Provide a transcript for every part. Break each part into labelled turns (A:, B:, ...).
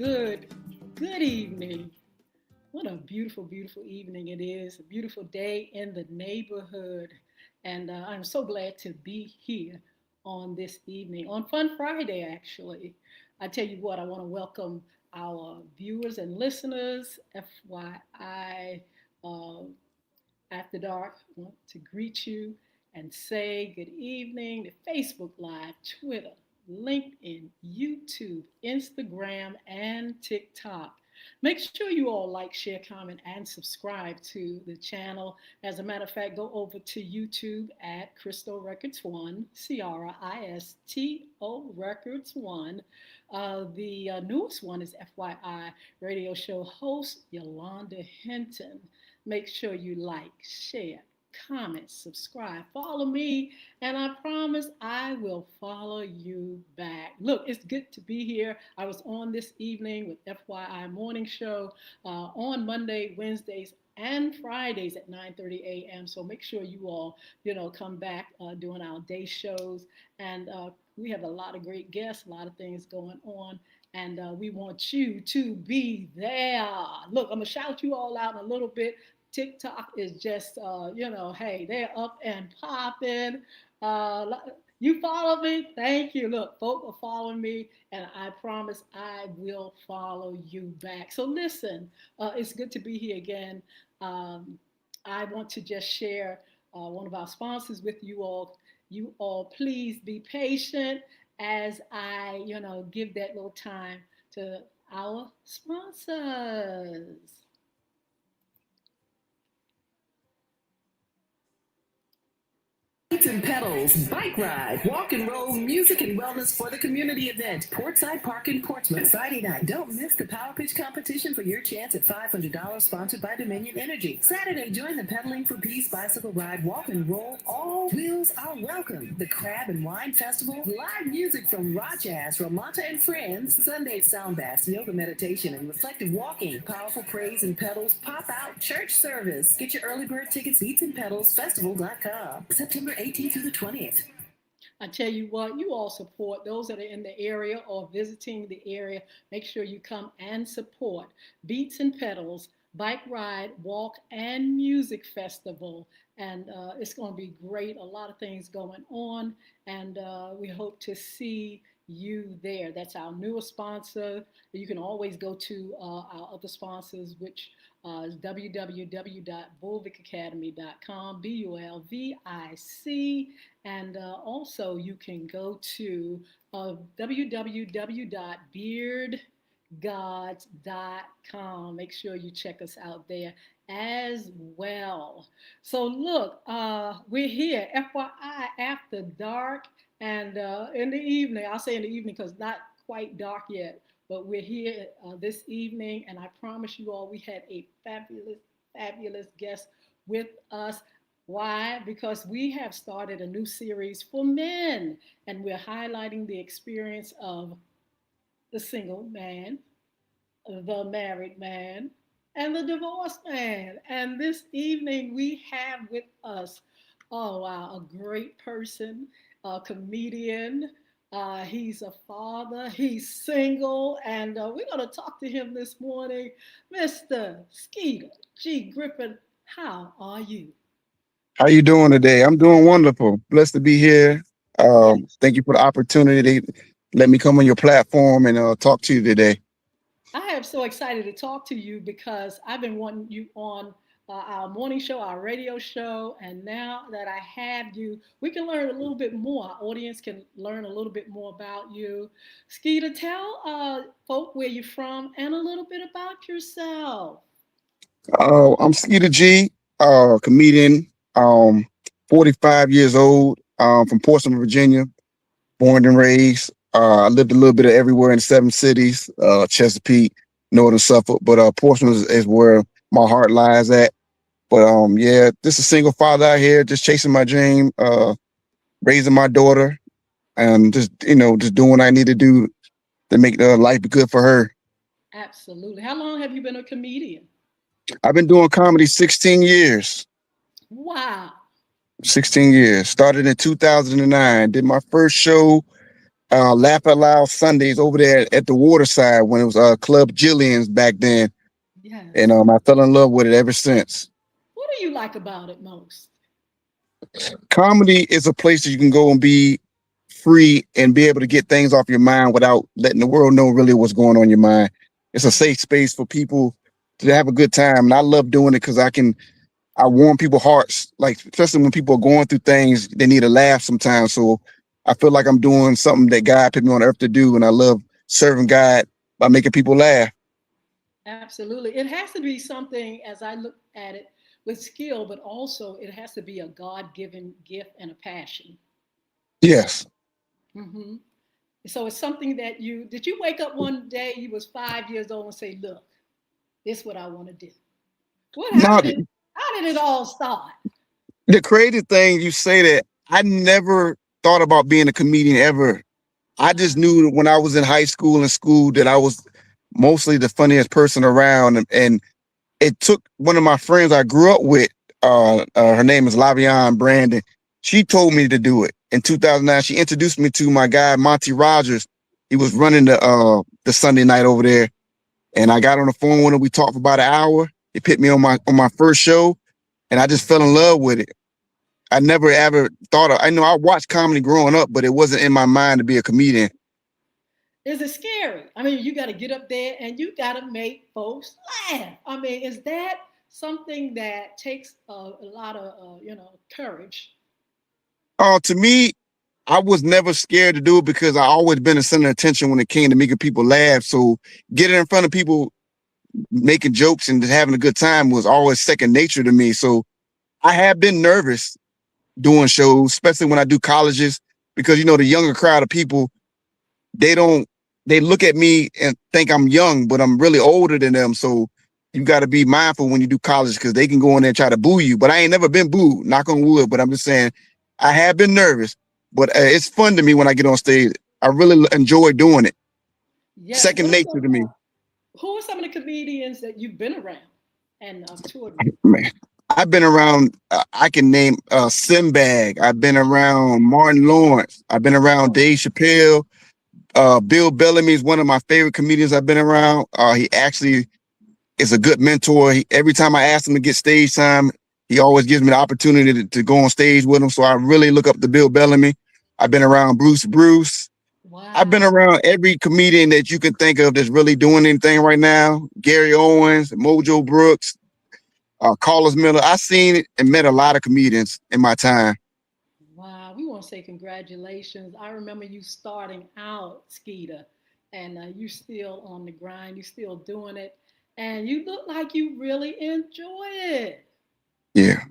A: Good evening. What a beautiful, beautiful evening it is. A beautiful day in the neighborhood. And I'm so glad to be here on this evening, on Fun Friday, actually. I tell you what, I want to welcome our viewers and listeners. FYI, uh, After Dark, I want to greet you and say good evening to Facebook Live, Twitter, LinkedIn, YouTube, Instagram, and TikTok. Make sure you all like, share, comment, and subscribe to the channel. As a matter of fact, go over to YouTube at Crystal Records One, Cristo Records One. The newest one is FYI radio show host Yolanda Hinton. Make sure you like, share, comment, subscribe, follow me, and I promise I will follow you back. Look, it's good to be here. I was on this evening with FYI Morning Show on Monday, Wednesdays, and Fridays at 9:30 a.m. So make sure you all, come back during our day shows. And we have a lot of great guests, a lot of things going on. And we want you to be there. Look, I'm going to shout you all out in a little bit. TikTok is just, hey, they're up and popping. Uh, you follow me? Thank you. Look, folk are following me, and I promise I will follow you back. So listen, it's good to be here again. Um, I want to just share one of our sponsors with you all. You all, please be patient as I, give that little time to our sponsors.
B: Beats and pedals, bike ride, walk and roll, music and wellness for the community event. Portside Park in Portsmouth, Friday night. Don't miss the Power Pitch competition for your chance at $500 sponsored by Dominion Energy. Saturday, join the Pedaling for Peace bicycle ride, walk and roll. All wheels are welcome. The Crab and Wine Festival, live music from Raw Jazz, Ramanta and Friends. Sunday, sound baths, yoga meditation, and reflective walking. Powerful praise and pedals, pop out, church service. Get your early bird tickets, beatsandpedalsfestival.com. September 18th through the 20th.
A: I tell you what, you all support those that are in the area or visiting the area. Make sure you come and support Beats and Pedals Bike Ride, Walk, and Music Festival. And it's going to be great. A lot of things going on. And we hope to see you there. That's our newest sponsor. You can always go to our other sponsors, which is www.bulvic.academy.com, BULVIC. And also you can go to www.beardgods.com. Make sure you check us out there as well. So look, we're here, FYI After Dark. And in the evening, I'll say in the evening because not quite dark yet, but we're here this evening, and I promise you all we had a fabulous, fabulous guest with us. Why? Because we have started a new series for men, and we're highlighting the experience of the single man, the married man, and the divorced man. And this evening we have with us, oh wow, a great person, a comedian. He's a father, he's single, and we're going to talk to him this morning. Mr. Skeeter G. Griffin, how are you?
C: How you doing today? I'm doing wonderful. Blessed to be here.
A: Yeah,
C: Thank you for the opportunity to let me come on your platform and talk to you today.
A: I am so excited to talk to you because I've been wanting you on our morning show, our radio show, and now that I have you, we can learn a little bit more. Our audience can learn a little bit more about you. Skeeter, tell folk where you're from and a little bit about yourself.
C: I'm Skeeter G, comedian, 45 years old, from Portsmouth, Virginia, born and raised. I lived a little bit of everywhere in 7 cities, Chesapeake, Northern Suffolk, but Portsmouth is where my heart lies at. But yeah, just a single father out here, just chasing my dream, raising my daughter, and just doing what I need to do to make life be good for her.
A: Absolutely. How long have you been a comedian?
C: I've been doing comedy 16 years.
A: Wow.
C: 16 years. Started in 2009. Did my first show Laugh Out Loud Sundays over there at the waterside when it was Club Jillian's back then.
A: Yes.
C: And I fell in love with it ever since.
A: What do you like about it most?
C: Comedy is a place that you can go and be free and be able to get things off your mind without letting the world know really what's going on in your mind. It's a safe space for people to have a good time. And I love doing it because I warm people's hearts, like especially when people are going through things, they need a laugh sometimes. So I feel like I'm doing something that God put me on earth to do. And I love serving God by making people laugh.
A: Absolutely. It has to be something, as I look at it, with skill, but also it has to be a God given gift and a passion.
C: Yes.
A: Hmm. So it's something that did you wake up one day, you was 5 years old and say, look, this is what I want to do? What,
C: Now,
A: how did it all start?
C: the crazy thing you say that I never thought about being a comedian ever. I just
A: Uh,
C: knew that when I was in high school and school that I was mostly the funniest person around. And it took one of my friends I grew up with, her name is Lavion Brandon. She told me to do it in 2009. She introduced me to my guy, Monty Rogers. He was running the Sunday night over there. And I got on the phone with him. We talked for about an hour. He put me on my first show and I just fell in love with it. I never ever I know I watched comedy growing up, but it wasn't in my mind to be a comedian.
A: is it scary? I mean, you got to get up there and you got to make folks laugh. I mean, is that something that takes a lot of, courage?
C: To me, I was never scared to do it because I always been a center of attention when it came to making people laugh. So getting in front of people, making jokes and just having a good time was always second nature to me. So I have been nervous doing shows, especially when I do colleges, because the younger crowd of people, they don't they look at me and think I'm young, but I'm really older than them. So you got to be mindful when you do college because they can go in there and try to boo you. But I ain't never been booed, knock on wood. But I'm just saying I have been nervous, but it's fun to me when I get on stage. I really enjoy doing it.
A: Yes.
C: Second nature to me.
A: Who are some of the comedians that you've been around and toured with?
C: Man, I've been around. I can name Sinbad. I've been around Martin Lawrence. I've been around
A: Oh,
C: Dave Chappelle. Bill Bellamy is one of my favorite comedians I've been around. He actually is a good mentor. Every time I ask him to get stage time, he always gives me the opportunity to go on stage with him. So I really look up to Bill Bellamy. I've been around Bruce. I've been
A: wow.
C: around every comedian that you can think of that's really doing anything right now. Gary Owens, Mojo Brooks, Carlos Miller. I've seen it and met a lot of comedians in my time.
A: Wow. We want to say congratulations. I remember you starting out, Skeeter, and you still on the grind. You still doing it. And you look like you really enjoy it.
C: Yeah.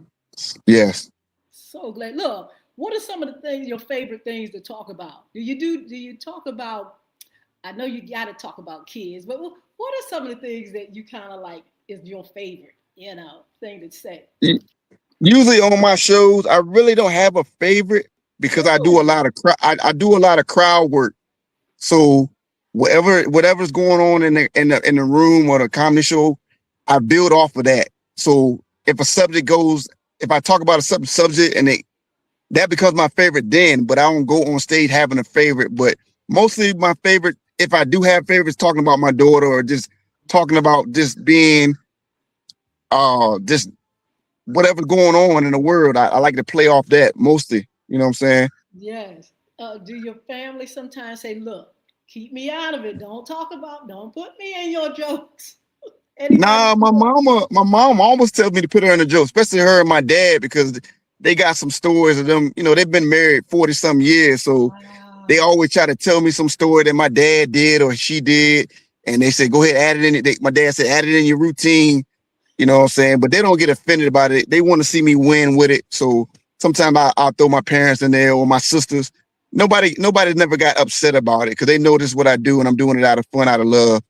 C: Yes.
A: So glad. Look, what are some of the things, your favorite things to talk about? Do you talk about, I know you got to talk about kids, but what are some of the things that you kind of like is your favorite, thing to say?
C: Usually on my shows, I really don't have a favorite because I do a
A: Really?
C: lot of I do a lot of crowd work. So whatever's going on in the room or the comedy show, I build off of that. So if a subject goes, if I talk about a subject and that becomes my favorite then, but I don't go on stage having a favorite. But mostly my favorite, if I do have favorites, talking about my daughter or just talking about just being just whatever's going on in the world. I like to play off that mostly. You know what I'm saying?
A: Yes. Do your family sometimes say, look, keep me out of it. Don't put me in your jokes. Anybody
C: Nah,
A: do that?
C: my mom almost tells me to put her in a joke, especially her and my dad, because they got some stories of them. They've been married 40 some years. So they
A: Wow.
C: always try to tell me some story that my dad did or she did. And they say, go ahead, add it in. My dad said, add it in your routine. You know what I'm saying? But they don't get offended about it. They want to see me win with it. So sometimes I'll throw my parents in there or my sisters. Nobody never got upset about it because they know this is what I do and I'm doing it out of fun, out of love.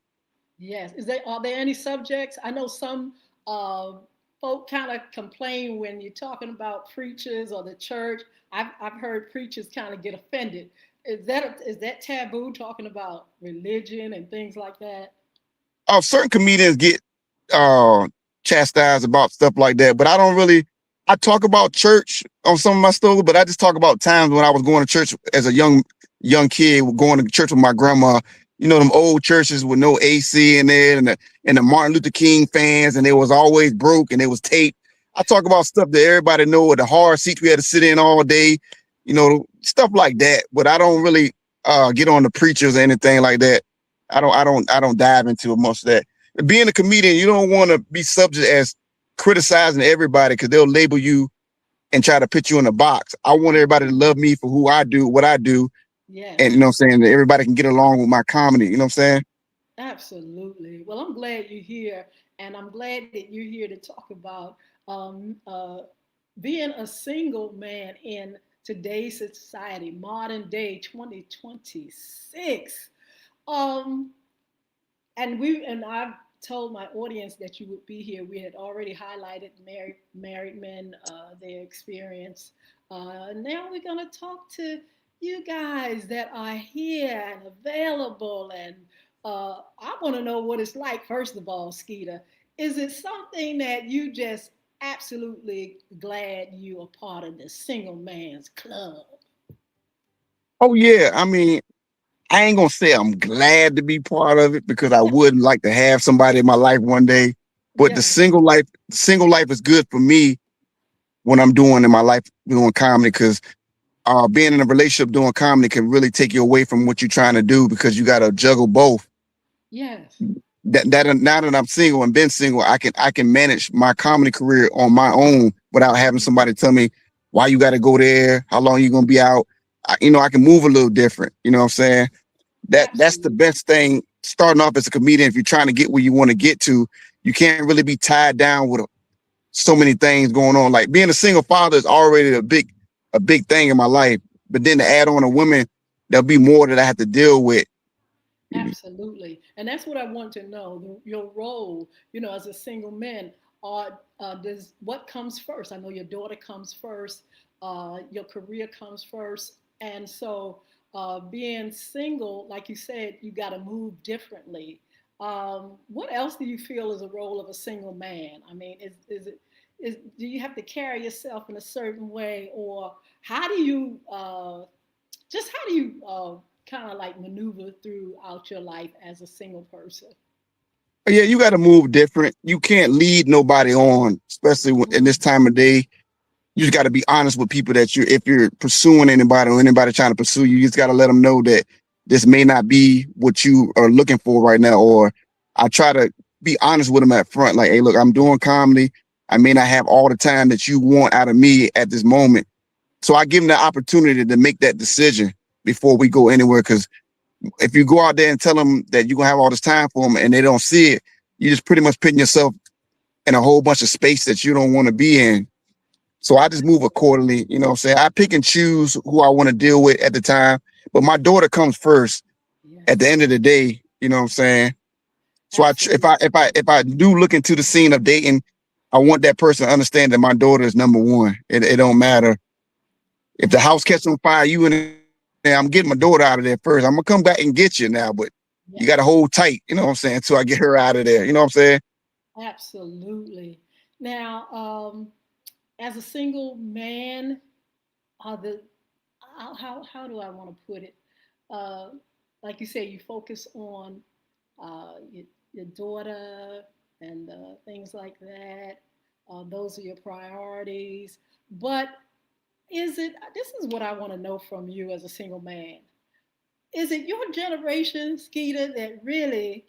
A: Yes. Are there any subjects? I know some uh, folk kind of complain when you're talking about preachers or the church. I've heard preachers kind of get offended. Is that taboo talking about religion and things like that?
C: Certain comedians get uh chastised about stuff like that, but I don't really. I talk about church on some of my stories, but I just talk about times when I was going to church as a young young kid going to church with my grandma. You know, them old churches with no AC in there, and the Martin Luther King fans, and it was always broke and it was taped. I talk about stuff that everybody know, the hard seats we had to sit in all day, you know, stuff like that. But I don't really get on the preachers or anything like that. I don't dive into most of that. Being a comedian, you don't want to be subject as criticizing everybody because they'll label you and try to put you in a box. I want everybody to love me for who I do, what I do, and
A: Yes.
C: you know what I'm saying, that everybody can get along with my comedy. You know what I'm saying?
A: Absolutely. Well, I'm glad you're here, and I'm glad that you're here to talk about um, uh, being a single man in today's society, modern day 2026. Um, and I've told my audience that you would be here. We had already highlighted married men, their experience. Now we're going to talk to you guys that are here and available. And I want to know what it's like. First of all, Skeeter, is it something that you just absolutely glad you are part of the single man's club?
C: Oh yeah. I mean, I ain't gonna say I'm glad to be part of it because I
A: Yeah,
C: would like to have somebody in my life one day. But
A: yeah,
C: the single life is good for me when I'm doing in my life doing comedy because being in a relationship doing comedy can really take you away from what you're trying to do because you got to juggle both.
A: yes,
C: That now that I'm single and been single, I can manage my comedy career on my own without having somebody tell me why you got to go there, how long you gonna be out. I can move a little different. You know what I'm saying? That's the
A: absolutely.
C: best thing. Starting off as a comedian, if you're trying to get where you want to get to, you can't really be tied down with so many things going on. Like being a single father is already a big thing in my life. But then to add on a woman, there'll be more that I have to deal with.
A: Absolutely. And that's what I want to know your role, as a single man. Does what comes first? I know your daughter comes first, your career comes first. And so, being single, like you said, you got to move differently. What else do you feel is a role of a single man? I mean, do you have to carry yourself in a certain way, or how do you how do you kind of like maneuver throughout your life as a single person?
C: Yeah, you got to move different. You can't lead nobody on, especially in this
A: Mm,
C: time of day. You just got to be honest with people that if you're pursuing anybody or anybody trying to pursue you, you just got to let them know that this may not be what you are looking for right now. Or I try to be honest with them at front. Like, hey, look, I'm doing comedy. I may not have all the time that you want out of me at this moment. So I give them the opportunity to make that decision before we go anywhere. Because if you go out there and tell them that you're going to have all this time for them and they don't see it, you just pretty much putting yourself in a whole bunch of space that you don't want to be in. So I just move accordingly. You know what I'm saying? I pick and choose who I want to deal with at the time. But my daughter comes first at the
A: yes,
C: end of the day. You know what I'm saying? So if I
A: absolutely.
C: if I if I do look into the scene of dating, I want that person to understand that my daughter is number one. It don't matter if the house catches on fire. You in there, I'm getting my daughter out of there first. I'm gonna come back and get you now, but you got to
A: Yes,
C: hold tight. You know what I'm saying? Until I get her out of there. You know what I'm saying?
A: absolutely. Now, as a single man, the how do I want to put it? Uh, like you say, you focus on your daughter and things like that. Those are your priorities. But this is what I want to know from you as a single man. Is it your generation, Skeeter, that really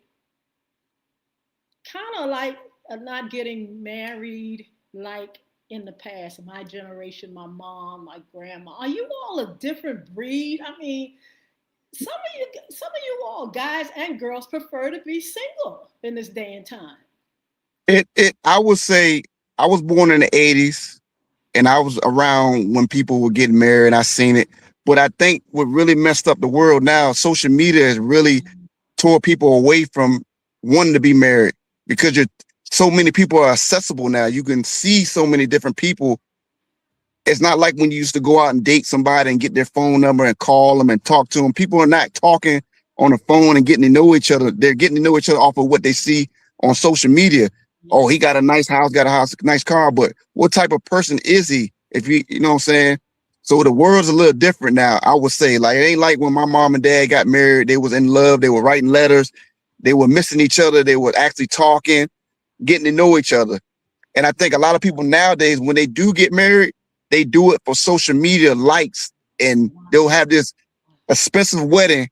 A: kind of like not getting married like in the past? My generation, my mom, my grandma. Are you all a different breed? I mean, some of you all, guys and girls, prefer to be single in this day and time.
C: I would say I was born in the '80s. And I was around when people were getting married. I seen it. But I think what really messed up the world now, social media has really tore people away from wanting to be married because so many people are accessible now. You can see so many different people. It's not like when you used to go out and date somebody and get their phone number and call them and talk to them. People are not talking on the phone and getting to know each other. They're getting to know each other off of what they see on social media. Oh, he got
A: Yes.
C: a nice house, got a house, nice car, but what type of person is he? If you know what I'm saying? So the world's a little different now. I would say, like, it ain't like when my mom and dad got married. They was in love. They were writing letters. They were missing each other. They were actually talking, getting to know each other. And I think a lot of people nowadays, when they do get married, they do it for social media likes, and they'll have this expensive wedding,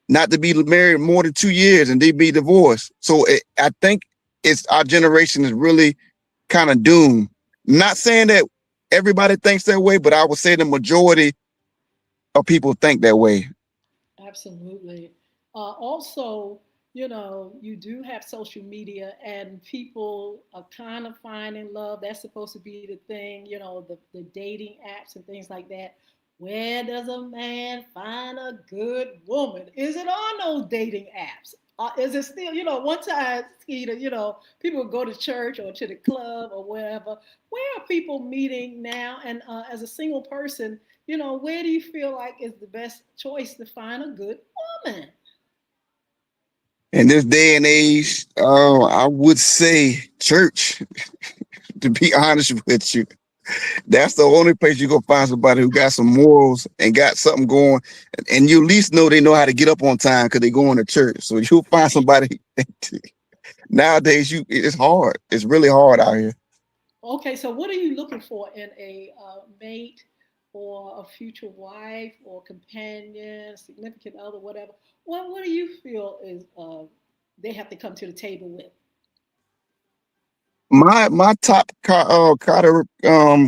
C: not to be married more than 2 years, and they be divorced. So I think it's our generation is really kind of doomed. Not saying that everybody thinks that way, but I would say the majority of people think that way.
A: Absolutely. Also, you do have social media and people are kind of finding love. That's supposed to be the thing, the dating apps and things like that. Where does a man find a good woman? Is it on those dating apps? Is it still, one time, Skeeter, people go to church or to the club or wherever. Where are people meeting now? And as a single person, where do you feel like is the best choice to find a good woman?
C: In this day and age, I would say church, to be honest with you. That's the only place you go find somebody who got some morals and got something going. And you at least know they know how to get up on time because they go to church. So you'll find somebody. Nowadays, it's hard. It's really hard out here.
A: Okay, so what are you looking for in a mate or a future wife or companion, significant other, whatever? What do you feel is they have to come to the table with?
C: My top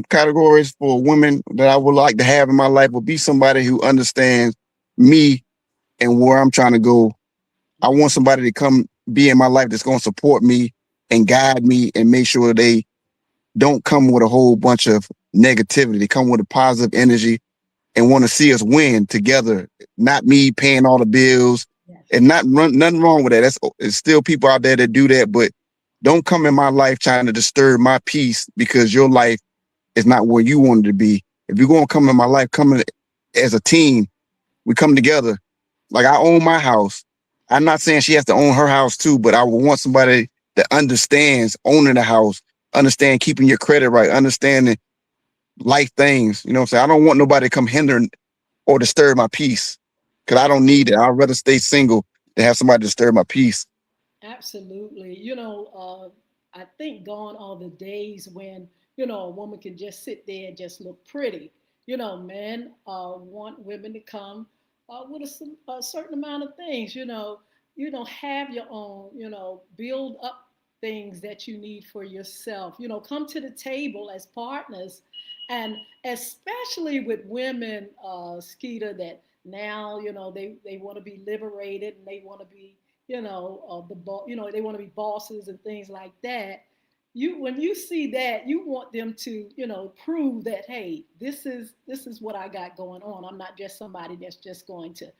C: categories for women that I would like to have in my life would be somebody who understands me and where I'm trying to go. I want somebody to come be in my life that's going to support me and guide me and make sure they don't come with a whole bunch of negativity. They come with a positive energy and want to see us win together, not me paying all the bills.
A: Yes.
C: And nothing wrong with that. It's still people out there that do that, but don't come in my life trying to disturb my peace because your life is not where you wanted to be. If you're going to come in my life, come in as a team. We come together. Like I own my house. I'm not saying she has to own her house too, but I would want somebody that understands owning the house, understand keeping your credit right, understanding life things. You know what I'm saying? I don't want nobody to come hinder or disturb my peace because I don't need it. I'd rather stay single than have somebody disturb my peace.
A: Absolutely. I think gone are the days when, a woman can just sit there and just look pretty. Men want women to come with a certain amount of things, have your own, build up things that you need for yourself, come to the table as partners. And especially with women, Skeeter, that now, they want to be liberated and they want to be they want to be bosses and things like that. When you see that, you want them to, prove that, hey, this is what I got going on. I'm not just somebody that's just going to,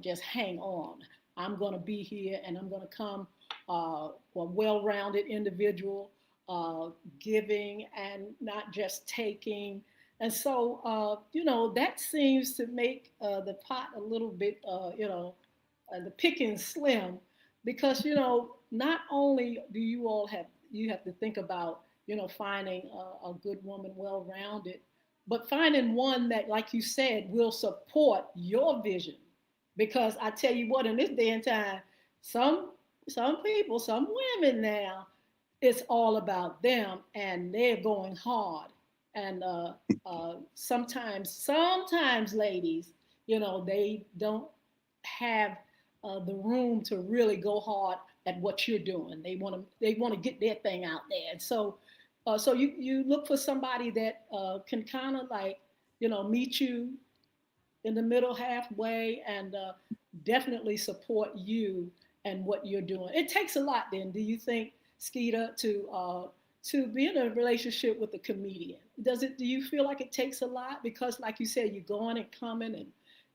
A: just hang on. I'm going to be here and I'm going to come a well-rounded individual, giving and not just taking. And so, that seems to make the pot a little bit, the picking slim, because not only do you have to think about finding a good woman, well rounded, but finding one that, like you said, will support your vision. Because I tell you what, in this day and time, some people, some women now, it's all about them and they're going hard. And sometimes ladies, they don't have the room to really go hard at what you're doing. They want to get their thing out there. And so you look for somebody that can kind of like meet you in the middle halfway and definitely support you and what you're doing. It takes a lot. Then, do you think, Skeeter, to be in a relationship with a comedian? Do you feel like it takes a lot? Because like you said, you're going and coming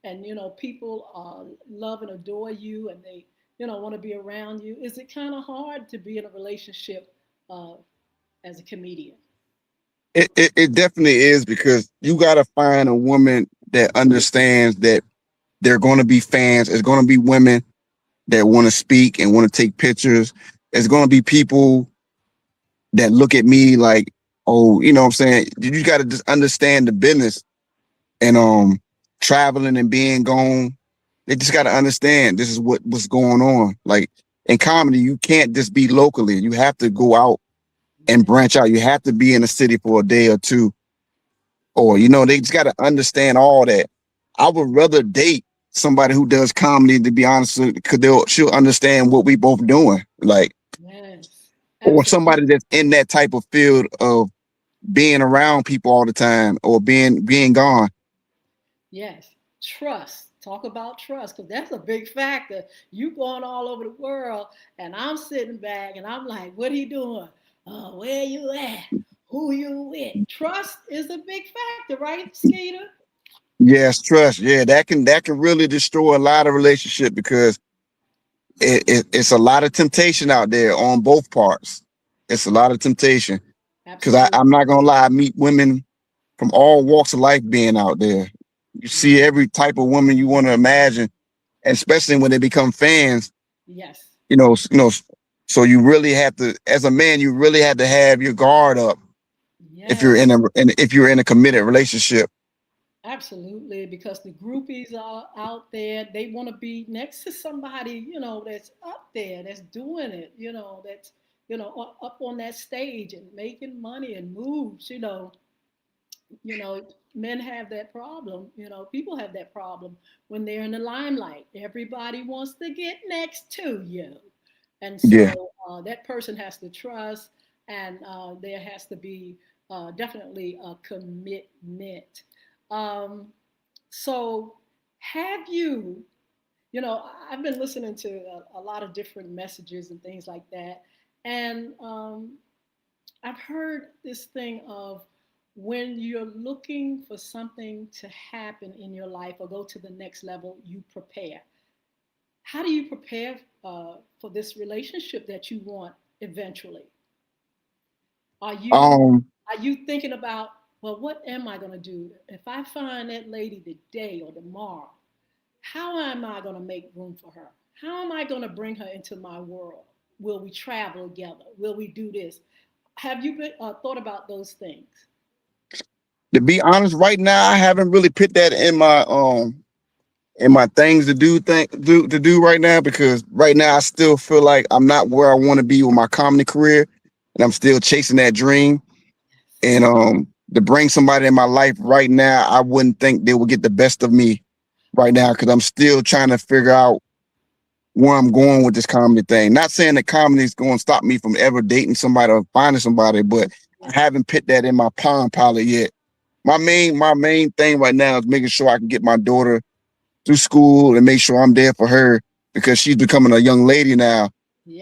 A: and people love and adore you and they want to be around you. Is it kind of hard to be in a relationship as a comedian?
C: It definitely is because you got to find a woman that understands that they're going to be fans. It's going to be women that want to speak and want to take pictures. It's going to be people that look at me like, oh, you know what I'm saying? You got to just understand the business and traveling and being gone. They just got to understand this is what's going on. Like in comedy, you can't just be locally. You have to go out and
A: Yes.
C: branch out. You have to be in the city for a day or two, or they just got to understand all that. I would rather date somebody who does comedy, to be honest, because she'll understand what we both doing. Like,
A: Yes.
C: or somebody
A: Absolutely.
C: that's in that type of field of being around people all the time or being gone.
A: Yes. Trust. Talk about trust because that's a big factor. You going all over the world, and I'm sitting back and I'm like, what are you doing? Where you at? Who you with? Trust is a big factor, right, Skeeter?
C: Yes, trust. Yeah, that can really destroy a lot of relationship because it's a lot of temptation out there on both parts. It's a lot of temptation because
A: Absolutely.
C: I'm not gonna lie, I meet women from all walks of life being out there. You see
A: Yes.
C: every type of woman you want to imagine, and especially when they become fans.
A: Yes.
C: So you really have to, as a man, you really have to have your guard up if you're
A: Yes.
C: if you're in a committed relationship.
A: Absolutely, because the groupies are out there. They want to be next to somebody, that's up there, that's doing it, that's, up on that stage and making money and moves, you know, men have that problem, people have that problem when they're in the limelight. Everybody wants to get next to you. And
C: Yeah,
A: so that person has to trust, and there has to be definitely a commitment. Um, so, have you, I've been listening to a lot of different messages and things like that. And I've heard this thing of when you're looking for something to happen in your life or go to the next level, you prepare. How do you prepare for this relationship that you want eventually? Are you
C: um,
A: are you thinking about, well, what am I going to do if I find that lady today or tomorrow? How am I going to make room for her? How am I going to bring her into my world? Will we travel together? Will we do this? Have you thought about those things?
C: to be honest, right now I haven't really put that in my things to do right now because right now I still feel like I'm not where I want to be with my comedy career, and I'm still chasing that dream. And to bring somebody in my life right now, I wouldn't think they would get the best of me right now because I'm still trying to figure out where I'm going with this comedy thing. Not saying that comedy is going to stop me from ever dating somebody or finding somebody, but I
A: Yes.
C: haven't put that in my palm pilot yet. My main thing right now is making sure I can get my daughter through school and make sure I'm there for her because she's becoming a young lady now.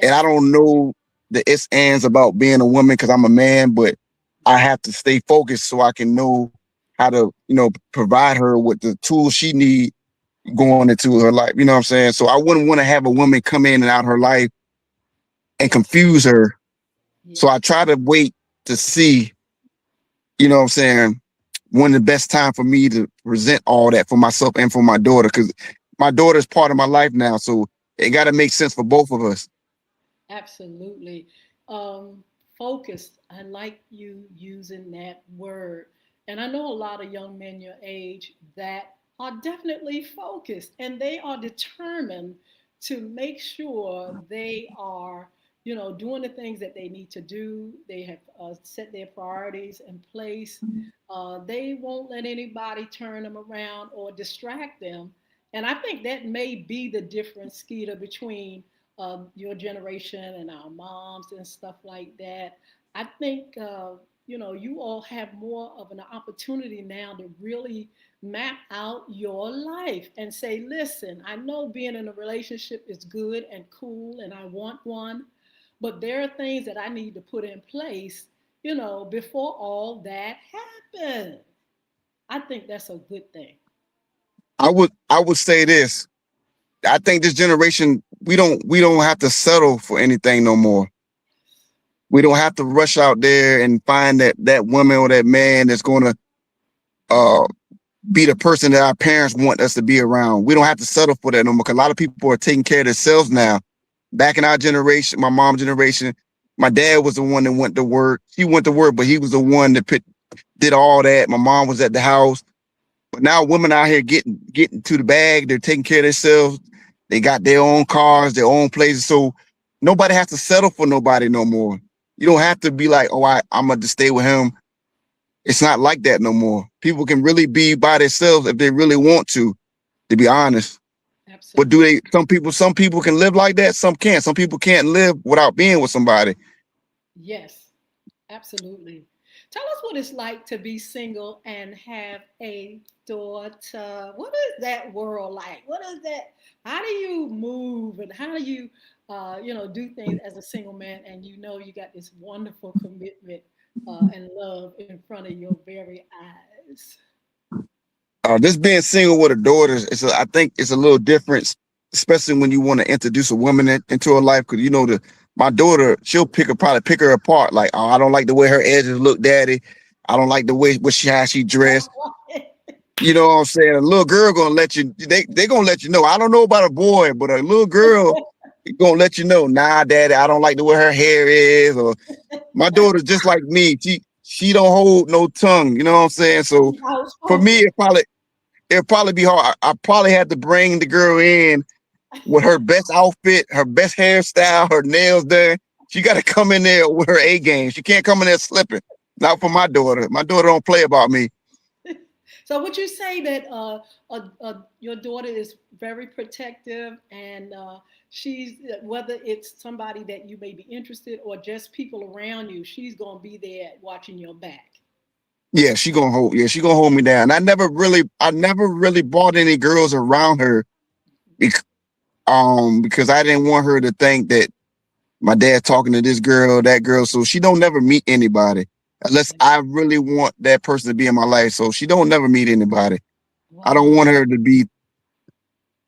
C: And I
A: Yes.
C: don't know the its ands about being a woman because I'm a man, but I have to stay focused so I can know how to, provide her with the tools she needs going into her life. You know what I'm saying? So I wouldn't want to have a woman come in and out her life and
A: Yes.
C: confuse her. So I
A: Yes.
C: try to wait to see, what I'm saying, when the best time for me to present all that for myself and for my daughter, because my daughter is part of my life now. So it got to make sense for both of us.
A: Absolutely. Um, Focused. I like you using that word. And I know a lot of young men your age that are definitely focused and they are determined to make sure they are, doing the things that they need to do. They have set their priorities in place. They won't let anybody turn them around or distract them. And I think that may be the difference, Skeeter, between your generation and our moms and stuff like that. I think you all have more of an opportunity now to really map out your life and say, listen, I know being in a relationship is good and cool, and I want one, but there are things that I need to put in place, before all that happens. I think that's a good thing.
C: I would say this. I think this generation, we don't have to settle for anything no more. We don't have to rush out there and find that woman or that man that's gonna uh be the person that our parents want us to be around. We don't have to settle for that no more. Cause a lot of people are taking care of themselves now. Back in our generation, my mom's generation, my dad was the one that went to work. He went to work, but he was the one that did all that. My mom was at the house. But now women out here getting to the bag. They're taking care of themselves. They got their own cars, their own places. So nobody has to settle for nobody no more. You don't have to be like, oh, I'm gonna just stay with him. It's not like that no more. People can really be by themselves if they really want to be honest. But do
A: Absolutely.
C: they, some people can live like that, some can't. Some people can't live without being with somebody.
A: Yes, absolutely. Tell us what it's like to be single and have a daughter. What is that world like? What is that? How do you move and how do you, do things as a single man and you know you got this wonderful commitment and love in front of your very eyes?
C: This being single with a daughter, I think it's a little different, especially when you want to introduce a woman into her life. Because my daughter, she'll probably pick her apart. Like, oh, I don't like the way her edges look, daddy. I don't like the way how she dressed. You know what I'm saying? A little girl gonna let you. They gonna let you know. I don't know about a boy, but a little girl gonna let you know. Nah, daddy, I don't like the way her hair is. Or my daughter's just like me. She don't hold no tongue. You know what I'm saying? So for me,
A: Outspoken.
C: it'd probably be hard. I probably had to bring the girl in with her best outfit, her best hairstyle, her nails done. She got to come in there with her A game. She can't come in there slipping. Not for my daughter. My daughter don't play about me.
A: So would you say that your daughter is very protective and she's whether it's somebody that you may be interested or just people around you, she's gonna be there watching your back.
C: Yeah, she gonna hold me down. I never really brought any girls around her because I didn't want her to think that my dad talking to this girl, that girl. So she don't never meet anybody unless I really want that person to be in my life. So she don't never meet anybody. I don't
A: Wow.
C: want her to be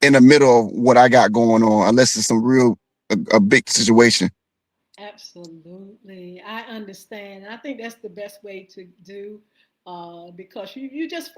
C: in the middle of what I got going on unless it's some real a big situation.
A: Absolutely. I understand. I think that's the best way to do because you just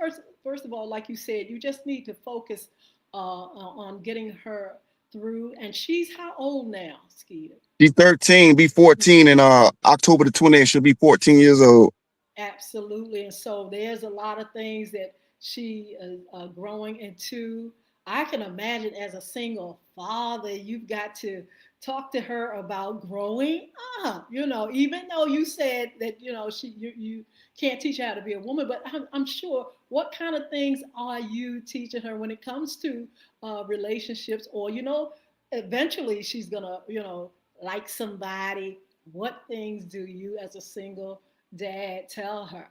A: first of all, like you said, you just need to focus on getting her through. And she's how old now, Skeeter?
C: She's 13, be 14 in October the 20th. She'll be 14 years old.
A: Absolutely. And so there's a lot of things that she is growing into. I can imagine as a single father, you've got to talk to her about growing up. Even though you said that, you can't teach her how to be a woman, but I'm sure what kind of things are you teaching her when it comes to relationships or, eventually she's going to, like somebody. What things do you as a single dad tell her?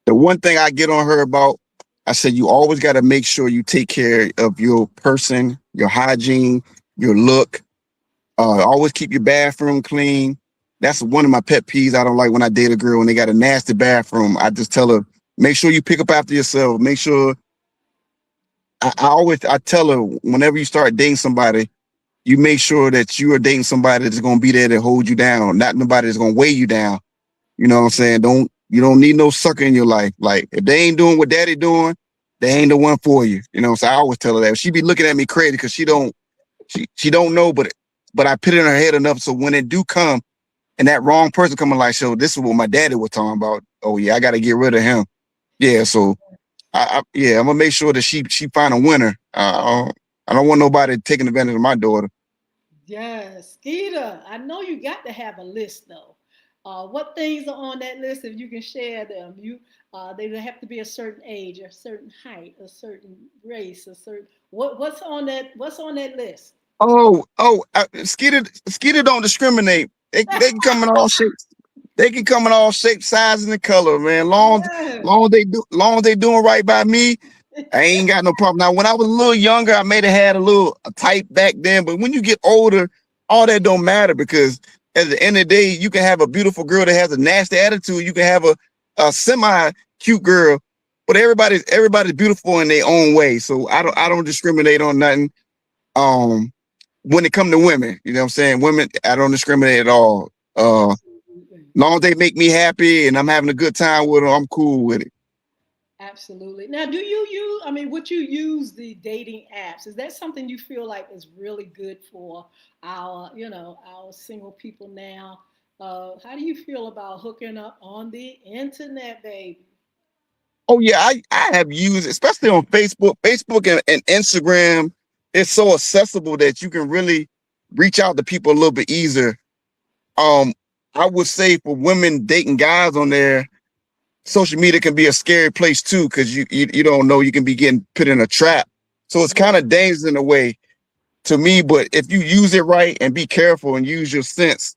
C: The one thing I get on her about, I said, you always got to make sure you take care of your person, your hygiene, your look. Always keep your bathroom clean. That's one of my pet peeves. I don't like when I date a girl and they got a nasty bathroom. I just tell her, make sure you pick up after yourself. Make sure I tell her whenever you start dating somebody, you make sure that you are dating somebody that's gonna be there to hold you down, not nobody that's gonna weigh you down. You know what I'm saying? You don't need no sucker in your life. Like if they ain't doing what daddy doing, they ain't the one for you. You know what I'm saying? I always tell her that. She be looking at me crazy because she don't know, but I put it in her head enough so when it do come and that wrong person coming like, so this is what my daddy was talking about. Oh yeah, I gotta get rid of him. Yeah, so I'm gonna make sure that she find a winner. I don't want nobody taking advantage of my daughter.
A: Yes, Skeeter, I know you got to have a list though. What things are on that list? If you can share them, they have to be a certain age, a certain height, a certain race, a certain what's on that? What's on that list?
C: Skeeter don't discriminate. They can come in all shapes. They can come in all shapes, sizes, and color, man.
A: Yes.
C: Long as they doing right by me, I ain't got no problem. Now, when I was a little younger, I may have had a type back then, but when you get older, all that don't matter because at the end of the day, you can have a beautiful girl that has a nasty attitude. You can have a semi cute girl, but everybody's beautiful in their own way. So I don't discriminate on nothing. Um, when it come to women, you know what I'm saying? Women, I don't discriminate at all.
A: Absolutely.
C: Long as they make me happy and I'm having a good time with them, I'm cool with it.
A: Absolutely. Now, do you use, I mean, would you use the dating apps? Is that something you feel like is really good for our single people now? How do you feel about hooking up on the internet, baby?
C: Oh yeah, I have used, especially on Facebook and Instagram. It's so accessible that you can really reach out to people a little bit easier. Um, I would say for women dating guys on there, social media can be a scary place too, because you don't know, you can be getting put in a trap. So it's kind
A: Yeah.
C: of dangerous in a way to me. But if you use it right and be careful and use your sense,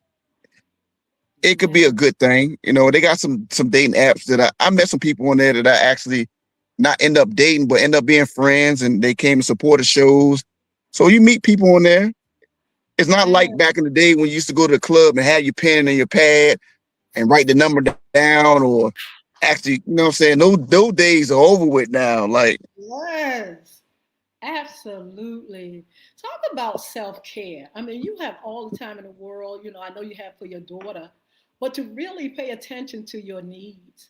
C: it could be
A: Yeah.
C: a good thing. You know, they got some dating apps that I met some people on there that I actually not end up dating, but end up being friends, and they came and supported shows. So you meet people on there. It's not
A: Yeah.
C: like back in the day when you used to go to the club and have your pen and your pad and write the number down, or actually, you know what I'm saying? Those days are over with now. Like,
A: Yes. Absolutely. Talk about self care. I mean, you have all the time in the world. I know you have for your daughter, but to really pay attention to your needs.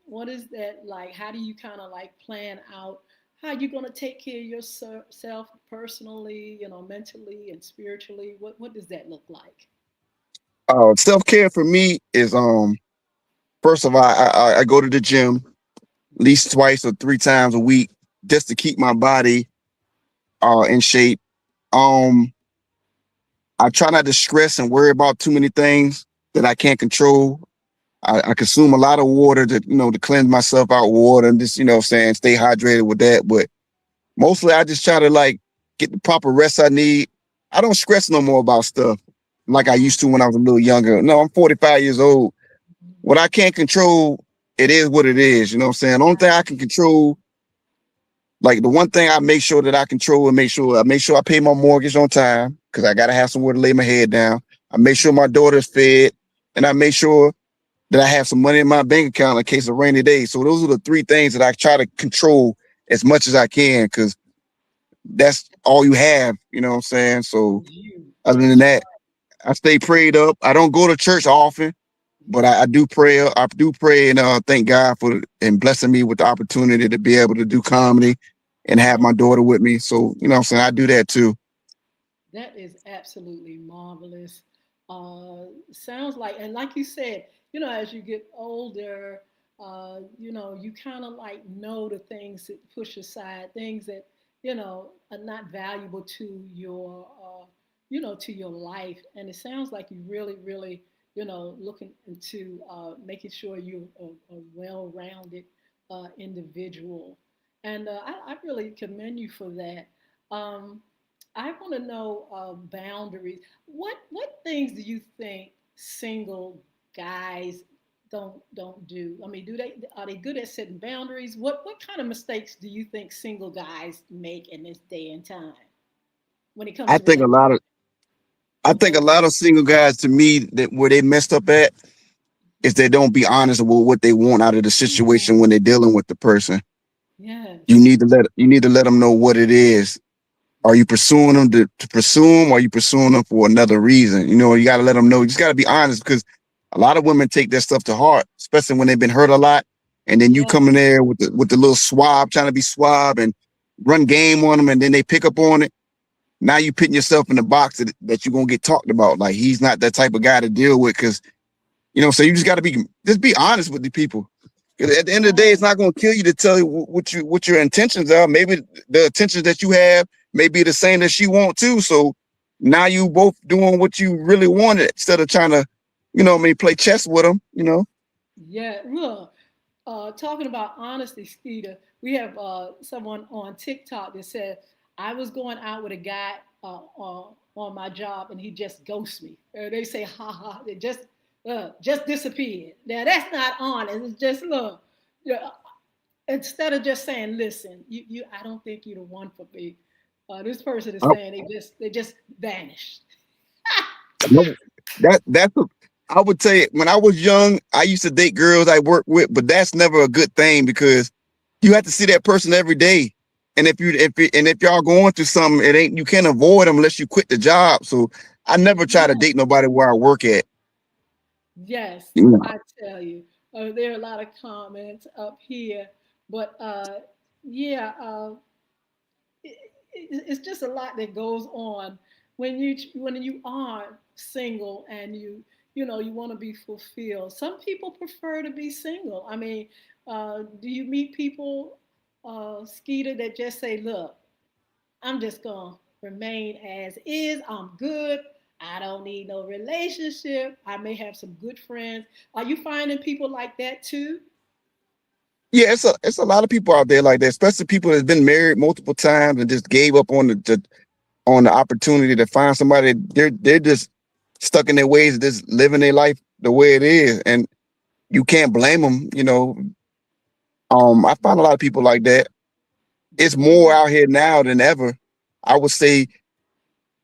A: What is that like? How do you kind of like plan out how you're going to take care of yourself personally, mentally and spiritually? What does that look like?
C: self-care for me is, first of all, I go to the gym at least twice or three times a week just to keep my body in shape. Um, I try not to stress and worry about too many things that I can't control. I consume a lot of water to cleanse myself out with water and just, saying stay hydrated with that. But mostly I just try to like get the proper rest I need. I don't stress no more about stuff like I
A: Oh,
C: used to when I was a little younger. No, I'm 45 years old. What I can't control, it is what it is. You know what I'm saying? The only thing I can control, like the one thing I make sure that I control and make sure I pay my mortgage on time because I gotta have somewhere to lay my head down. I make sure my daughter's fed, and I make sure that I have some money in my bank account in case of rainy days. So those are the three things that I try to control as much as I can, because that's all you have. You know what I'm saying? So
A: you.
C: other than
A: That's
C: that, I stay prayed up. I don't go to church often, but I do pray. I do pray and thank God for and blessing me with the opportunity to be able to do comedy and have
A: right.
C: my daughter with me. So you know what I'm saying? I do that too.
A: That is absolutely marvelous. Sounds like, and like you said, as you get older, you kind of like know the things that push aside, things that, are not valuable to to your life. And it sounds like you really, really, looking into making sure you're a well-rounded individual. And I really commend you for that. Um, I want to know boundaries. What things do you think single guys don't do? I mean, are they good at setting boundaries? What kind of mistakes do you think single guys make in this day and time when it comes
C: I
A: to
C: think a
A: relationships?
C: lot of I think a lot of single guys, to me, that where they messed up at is they don't be honest with what they want out of the situation when they're dealing with the person. You
A: Yes.
C: need to let them know what it is. Are you pursuing them to pursue them? Or are you pursuing them for another reason? You got to let them know. You just got to be honest, because a lot of women take that stuff to heart, especially when they've been hurt a lot. And then you
A: Yeah.
C: come in there with the little swab, trying to be swab and run game on them, and then they pick up on it. Now you putting yourself in the box that you're gonna get talked about. Like he's not that type of guy to deal with, because so you just got to be honest with the people. 'Cause at the end of the day, it's
A: Yeah.
C: not going to kill you to tell you what your intentions are. Maybe the intentions that you have may be the same that she want too. So now you both doing what you really wanted instead of trying to, play chess with them.
A: Yeah. Look, talking about honesty, Skeeter, we have someone on TikTok that said, I was going out with a guy on my job and he just ghosted me. They say, ha ha, they just disappeared. Now, that's not honest. It's just, look, yeah, instead of just saying, listen, I don't think you're the one for me. This person is
C: I,
A: saying they just vanished.
C: no, that's I would say when I was young, I used to date girls I worked with, but that's never a good thing because you have to see that person every day. And if y'all going through something, it ain't you can't avoid them unless you quit the job. So I never try to date nobody where I work at.
A: Yes,
C: You know,
A: I tell you, there are a lot of comments up here, but yeah, it's just a lot that goes on when you are single and you want to be fulfilled. Some people prefer to be single. I mean, Do you meet people, Skeeter, that just say, look, I'm just going to remain as is. I'm good. I don't need no relationship. I may have some good friends. Are you finding people like that too?
C: Yeah, it's a lot of people out there like that, especially people that's been married multiple times and just gave up on the opportunity to find somebody. They're just stuck in their ways, just living their life the way it is, and you can't blame them. I find a lot of people like that. It's more
A: Yeah,
C: out here now than ever. I would say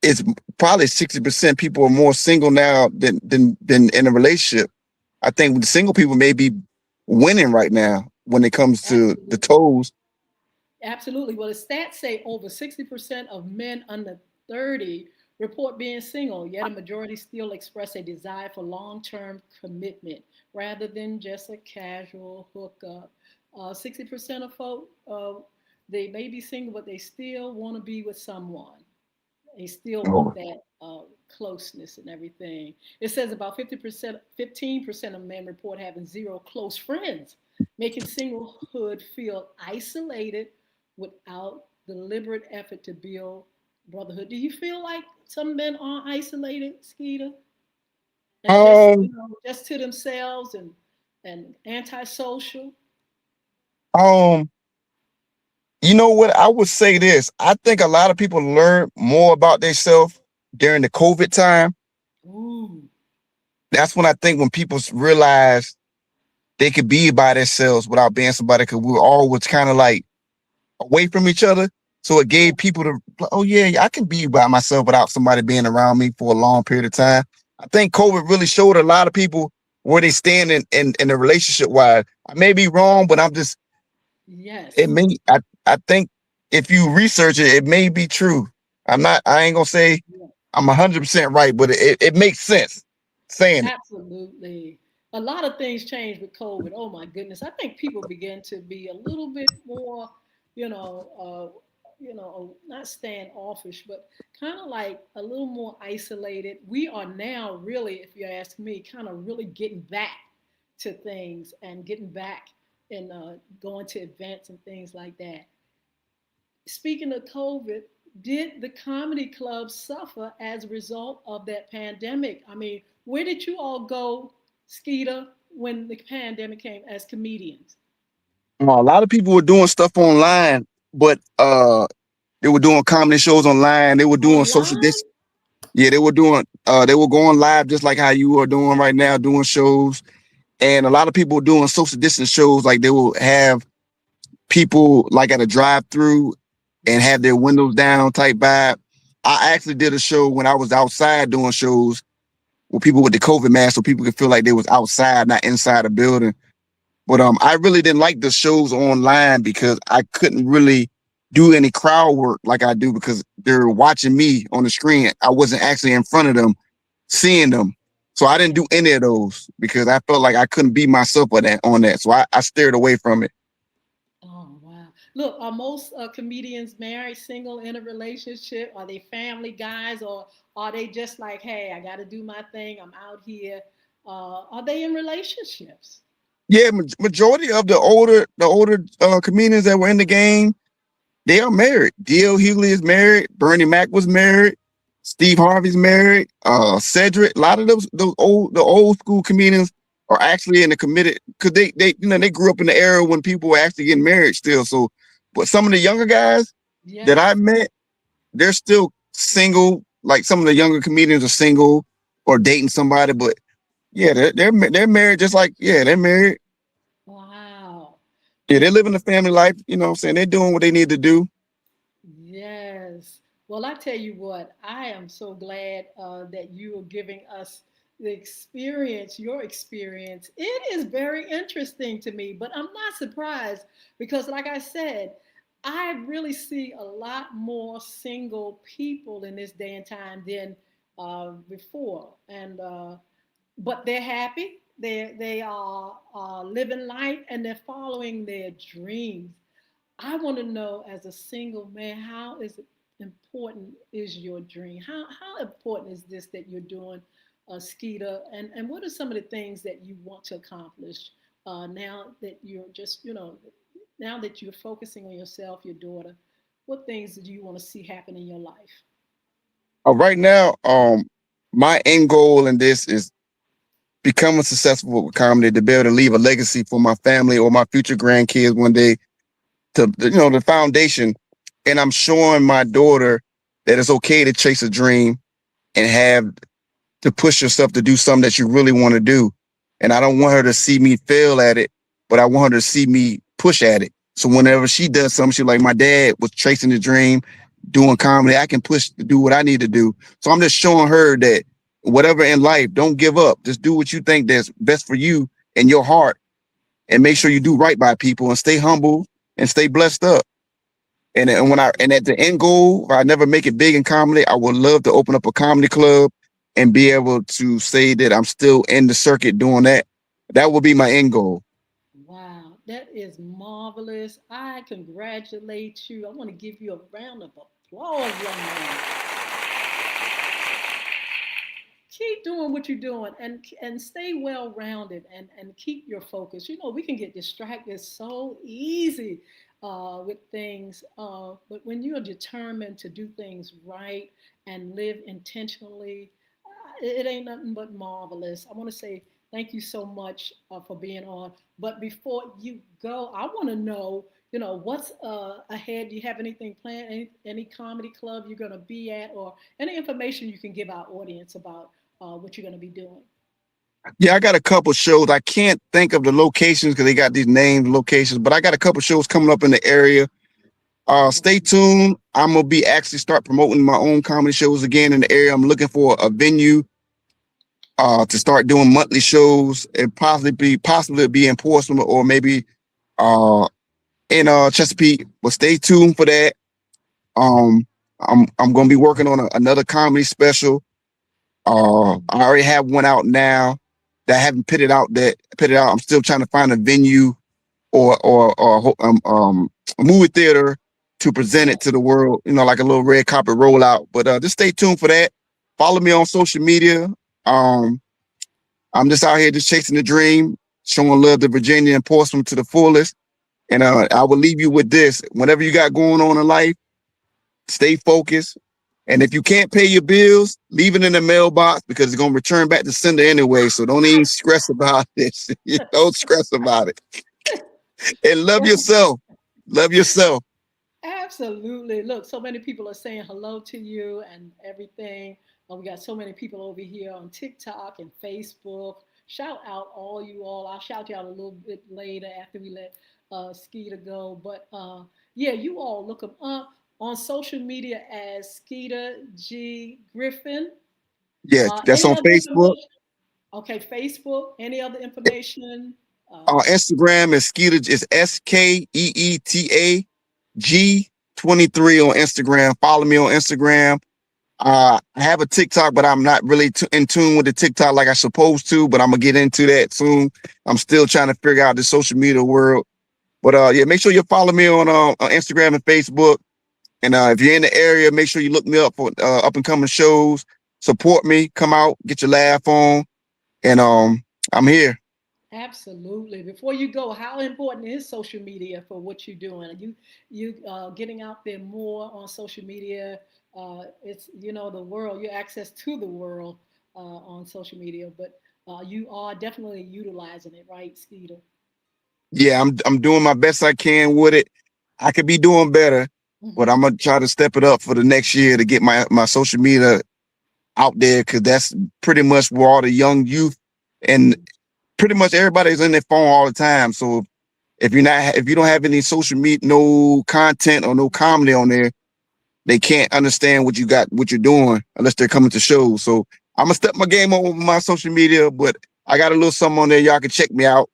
C: it's probably 60% people are more single now than in a relationship. I think the single people may be winning right now when it comes to the
A: absolutely.
C: toes.
A: Absolutely. Well, the stats say over 60% of men under 30 report being single, yet a majority still express a desire for long term commitment rather than just a casual hookup. 60% of folk, they may be single, but they still want to be with someone. They still want
C: Oh,
A: that closeness and everything. It says about 50%, 15% of men report having zero close friends, making singlehood feel isolated without deliberate effort to build brotherhood. Do you feel like some men are isolated, Skeeter, and just
C: um,
A: just to themselves and antisocial?
C: um, you know what? I would say this. I think a lot of people learn more about themselves during the COVID time.
A: Ooh,
C: That's when I think when people realize they could be by themselves without being somebody, because we were all was kind of like away from each other. So it
A: yeah,
C: gave people the, oh yeah, I can be by myself without somebody being around me for a long period of time. I think COVID really showed a lot of people where they stand in the relationship wise. I may be wrong, but I'm just, it
A: yes.
C: may, I think if you research it, it may be true. I ain't gonna say I'm 100% right, but it makes sense saying it.
A: Absolutely. A lot of things changed with COVID. Oh my goodness. I think people began to be a little bit more, not standoffish, but kind of like a little more isolated. We are now really, if you ask me, kind of really getting back to things and getting back and going to events and things like that. Speaking of COVID, did the comedy club suffer as a result of that pandemic? I mean, where did you all go, Skeeter, when the pandemic came as comedians?
C: A lot of people were doing stuff online, but they were doing comedy shows online. They were doing social
A: Online?
C: dis. Yeah, they were going live just like how you are doing right now, doing shows. And a lot of people were doing social distance shows. Like they will have people like at a drive-through and have their windows down type vibe. I actually did a show when I was outside doing shows with people with the COVID mask, so people could feel like they was outside, not inside a building. But I really didn't like the shows online because I couldn't really do any crowd work like I do because they're watching me on the screen. I wasn't actually in front of them, seeing them. So I didn't
A: Yeah.
C: do any of those because I felt like I couldn't be myself on that. So I steered away from it.
A: Oh, wow. Look, are most comedians married, single, in a relationship? Are they family guys or are they just like, hey, I got to do my thing. I'm out here. Are they in relationships?
C: Yeah, majority of the older comedians that were in the game, they are married. D.L. Hughley is married. Bernie Mac was married. Steve Harvey's married. Cedric. A lot of the old school comedians are actually in the committed because they grew up in the era when people were actually getting married still. So, but some of the younger guys that I
A: Yes.
C: met, they're still single. Like some of the younger comedians are single or dating somebody, but yeah, they're married just like yeah, they're married.
A: Wow.
C: Yeah, they're
A: And
C: living the family life. You know what I'm saying? They're doing what they need to do.
A: yes. Well, I tell you what, I am so glad that you are giving us the experience, your experience. It is very interesting to me, but I'm not surprised because, like I said, I really see a lot more single people in this day and time than before. And but they're happy. They are living life and they're following their dreams. I want to know, as a single man, how is it important is your dream? How important is this that you're doing, Skeeter? And what are some of the things that you want to accomplish now that you're just, now that you're focusing on yourself, your daughter, what things do you want to see happen in your life?
C: Right now, my end goal in this is becoming successful with comedy to be able to leave a legacy for my family or my future grandkids one day to, the foundation. And I'm showing my daughter that it's okay to chase a dream and have to push yourself to do something that you really want to do. And I don't want her to see me fail at it, but I want her to see me push at it. So whenever she does something, she like, my dad was chasing the dream, doing comedy. I can push to do what I need to do. So I'm just showing her that whatever in life, don't give up. Just do what you think that's best for you and your heart, and make sure you do right by people and stay humble and stay blessed up. And at the end goal, if I never make it big in comedy, I would love to open up a comedy club and be able to say that I'm still in the circuit doing that. That would be my end goal.
A: Wow, that is marvelous. I congratulate you. I want to give you a round of applause, young man. Keep doing what you're doing, and stay well rounded, and keep your focus. We can get distracted so easy with things, but when you're determined to do things right and live intentionally, it ain't nothing but marvelous. I want to say thank you so much for being on. But before you go, I want to know, what's ahead. Do you have anything planned? Any comedy club you're going to be at, or any information you can give our audience about what you're going to be doing?
C: Yeah, I got a couple shows. I can't think of the locations because they got these named locations, but I got a couple shows coming up in the area. Stay tuned. I'm gonna be actually start promoting my own comedy shows again in the area. I'm looking for a venue to start doing monthly shows and possibly be in Portsmouth or maybe uh in Chesapeake. But stay tuned for that. Um, I'm gonna be working on another comedy special. I already have one out now that I haven't put it out. I'm still trying to find a venue or a movie theater to present it to the world. Like a little red carpet rollout. But just stay tuned for that. Follow me on social media. Um, I'm just out here just chasing the dream, showing love to Virginia and Portsmouth to the fullest. And I will leave you with this. Whatever you got going on in life, stay focused. And if you can't pay your bills, leave it in the mailbox because it's going to return back to sender anyway. So don't even stress about this. Don't stress about it. And love yourself. Love yourself.
A: Absolutely. Look, so many people are saying hello to you and everything. We got so many people over here on TikTok and Facebook. Shout out all you all. I'll shout you out a little bit later after we let Skeeter go. But yeah, you all look them up on social media as Skeeter G. Griffin.
C: Yeah, that's
A: Any
C: on
A: other
C: Facebook.
A: information? Okay, Facebook. Any other information?
C: Instagram is Skeeter. It's SKEETAG23 on Instagram. Follow me on Instagram. I have a TikTok, but I'm not really in tune with the TikTok like I supposed to. But I'm gonna get into that soon. I'm still trying to figure out the social media world. But yeah, make sure you follow me on Instagram and Facebook. And if you're in the area, make sure you look me up for up and coming shows. Support me. Come out, get your laugh on, and I'm here.
A: Absolutely. Before you go, how important is social media for what you're doing? Are you getting out there more on social media? It's the world, your access to the world on social media, but you are definitely utilizing it, right, Skeeter?
C: Yeah, I'm doing my best I can with it. I could be doing better, but
A: Hmm.
C: I'm gonna try to step it up for the next year to get my social media out there because that's pretty much where all the young youth and pretty much everybody's in their phone all the time. So if you don't have any social media, no content or no comedy on there, they can't understand what you're doing unless they're coming to shows. So I'm gonna step my game up with my social media, but I got a little something on there. Y'all can check me out.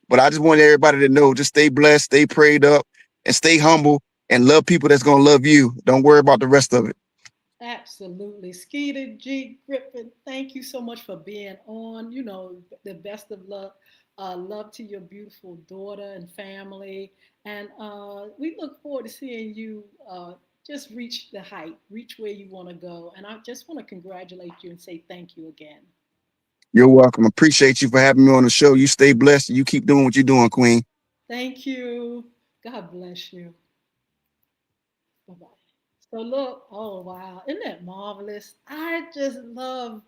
C: But I just want everybody to know, just stay blessed, stay prayed up, and stay humble and love people that's gonna love you. Don't worry about the rest of it.
A: Absolutely. Skeeter G. Griffin, thank you so much for being on. The best of luck. Love to your beautiful daughter and family. And we look forward to seeing you just reach the height, reach where you want to go. And I just want to congratulate you and say thank you again.
C: You're welcome. Appreciate you for having me on the show. You stay blessed. You keep doing what you're doing, Queen.
A: Thank you. God bless you. Bye-bye. So look, oh wow, isn't that marvelous? I just love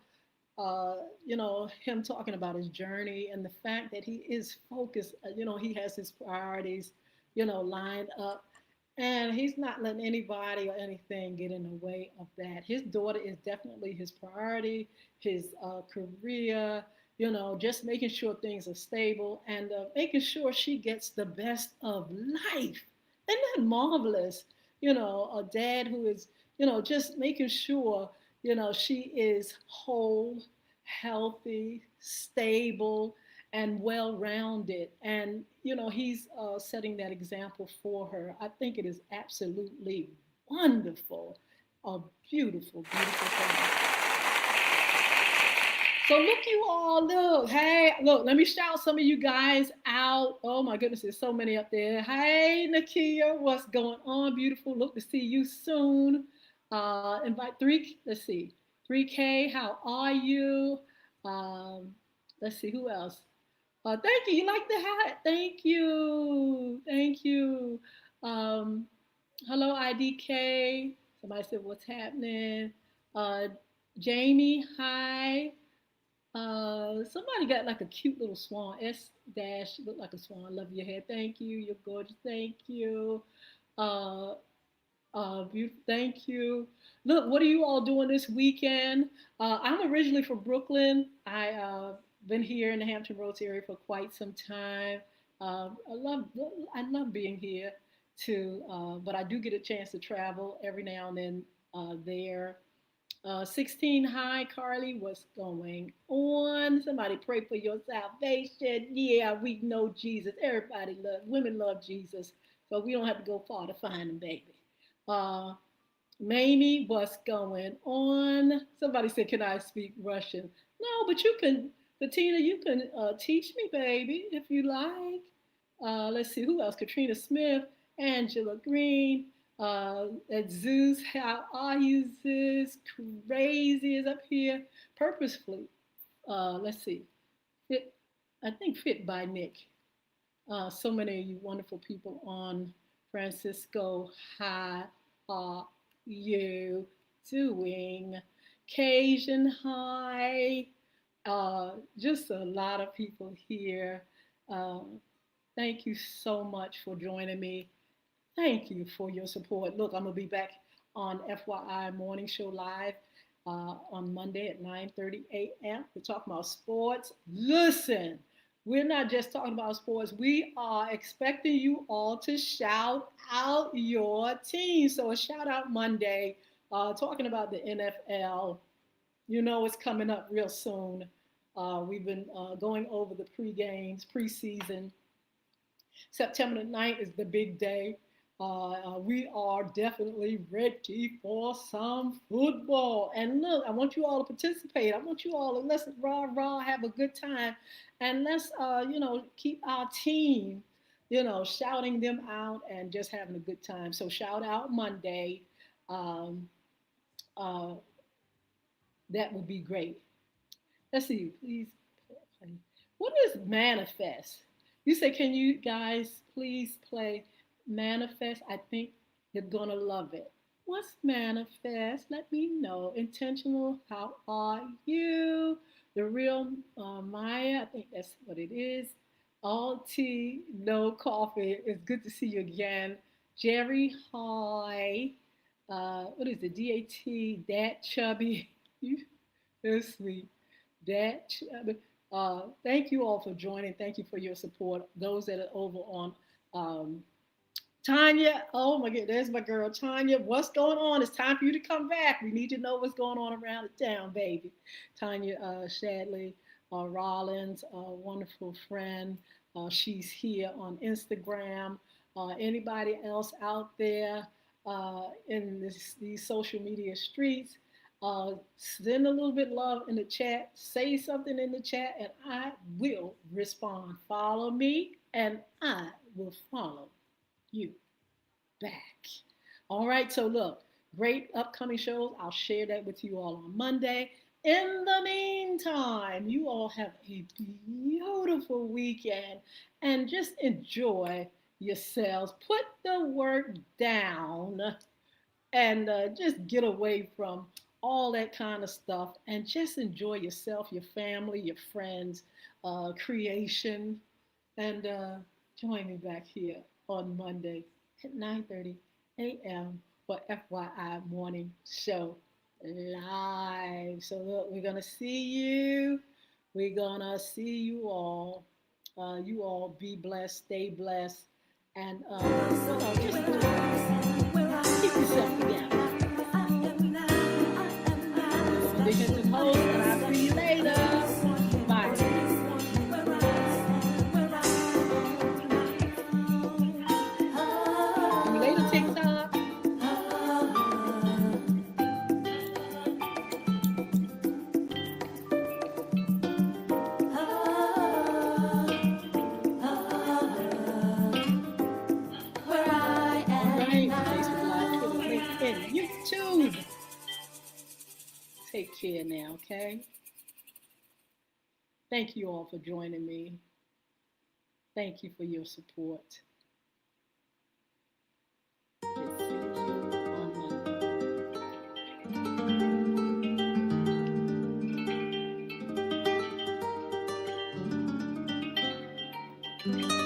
A: him talking about his journey and the fact that he is focused. He has his priorities, lined up, and he's not letting anybody or anything get in the way of that. His daughter is definitely his priority, his career, just making sure things are stable and making sure she gets the best of life. Isn't that marvelous? A dad who is, just making sure, she is whole, healthy, stable, and well rounded. And, he's setting that example for her. I think it is absolutely wonderful. A beautiful, beautiful thing. So look, you all, look, hey, look, let me shout some of you guys out. Oh my goodness, there's so many up there. Hey, Nakia, what's going on? Beautiful, look to see you soon. Invite let's see, 3K, how are you? Um, let's see, who else? Thank you, you like the hat? Thank you, thank you. Um, hello, IDK. Somebody said, what's happening? Uh, Jamie, hi. Somebody got like a cute little swan. S dash look like a swan. Love your hair. Thank you. You're gorgeous. Thank you. Uh, thank you. Look, what are you all doing this weekend? I'm originally from Brooklyn. Been here in the Hampton Roads area for quite some time. I love being here too. But I do get a chance to travel every now and then there. 16 Hi, Carly, what's going on? Somebody pray for your salvation. Yeah, we know Jesus. Everybody women love Jesus. So we don't have to go far to find him, baby. Uh, Mamie, what's going on? Somebody said, can I speak Russian? No, but you can, Bettina, you can teach me, baby, if you like. Let's see, who else? Katrina Smith, Angela Green, Zeus, how are you, Zeus? Crazy is up here. Purposefully, let's see, fit, I think Fit by Nick. So many of you wonderful people on. Francisco, how are you doing? Cajun, hi. Just a lot of people here. Thank you so much for joining me. Thank you for your support. Look, I'm gonna be back on FYI Morning Show Live on Monday at 9:30 a.m. We're talking about sports. Listen, we're not just talking about sports. We are expecting you all to shout out your team. So a shout out Monday, talking about the NFL. It's coming up real soon. We've been going over the pre-games, preseason. September the 9th is the big day. We are definitely ready for some football. And look, I want you all to participate. I want you all to let's rah, have a good time. And let's, keep our team, shouting them out and just having a good time. So shout out Monday. Um, uh, that would be great. Let's see, please. What is manifest? You say, can you guys please play manifest? I think you're gonna love it. What's manifest? Let me know. Intentional, how are you? The real Maya, I think that's what it is. All tea, no coffee. It's good to see you again. Jerry, hi. What is it? DAT, that chubby. You, that's sweet. That thank you all for joining. Thank you for your support. Those that are over on um, Tanya. Oh my God, there's my girl Tanya. What's going on? It's time for you to come back. We need to know what's going on around the town, baby. Tanya Shadley Rollins, a wonderful friend. She's here on Instagram. Anybody else out there in these social media streets? Send a little bit of love in the chat. Say something in the chat, and I will respond. Follow me, and I will follow you back. All right, so look, great upcoming shows. I'll share that with you all on Monday. In the meantime, time. You all have a beautiful weekend and just enjoy yourselves. Put the work down and just get away from all that kind of stuff and just enjoy yourself, your family, your friends, creation, and join me back here on Monday at 9:30 a.m. for FYI Morning Show Live. So look, we're gonna see you. We're gonna see you all. You all be blessed, stay blessed, and just keep yourself together. The Hinton host, and I'll see you later. Bye. See you later, TikTok. Right, Facebook Live, Twitter, LinkedIn, YouTube. Take care now, okay? Thank you all for joining me. Thank you for your support. And see you on Monday.